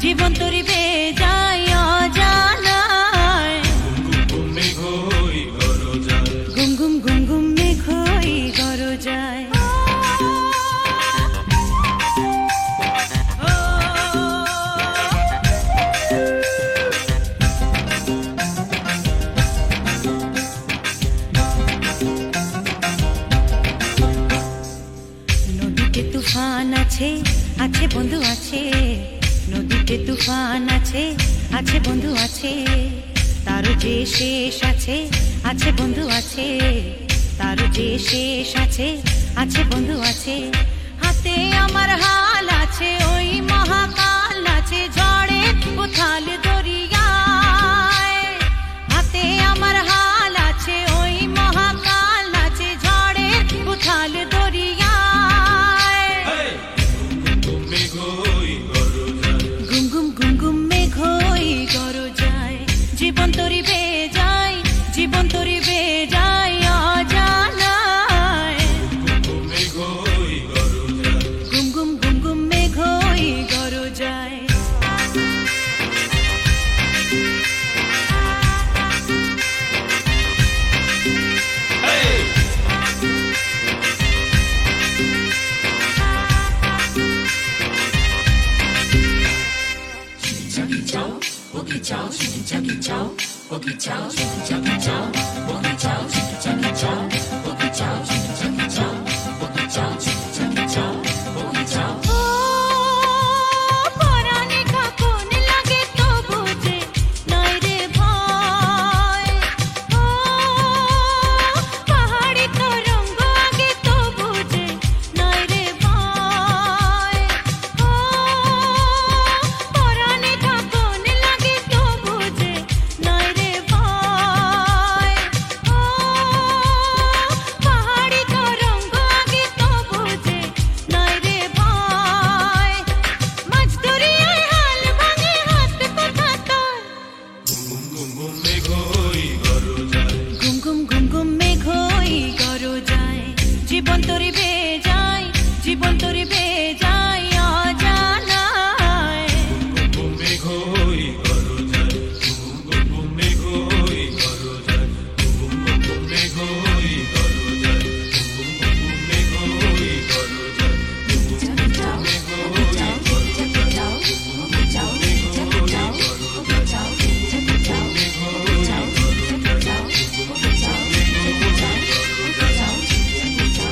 জীবন তরি বে যায় অজানায় ঘুম ঘুম ঘুম ঘুম মেঘ হই গরজায় নদীতে তুফান আছে আছে বন্ধু আছে নদীতে তুফান আছে আছে বন্ধু আছে তারও যে শেষ আছে আছে বন্ধু আছে তারও যে শেষ আছে আছে বন্ধু আছে হাতে আমার হাল আছে ওই মহাকাল আছে ঝড়ে উথাল দরিয়ায় হাতে আমার হাল আছে ওই মহাকাল আছে ঝড়ে উথাল দরিয়ায় জীবন তরি বে যায় জীবন তরি বে যায় অজানায় ঘুম ঘুম ঘুম ঘুম মেঘ হই গরজায়我给脚，去你家给脚，我给脚，去你家给脚，我给脚，去你家给脚，我给脚，去你家给脚，我给脚。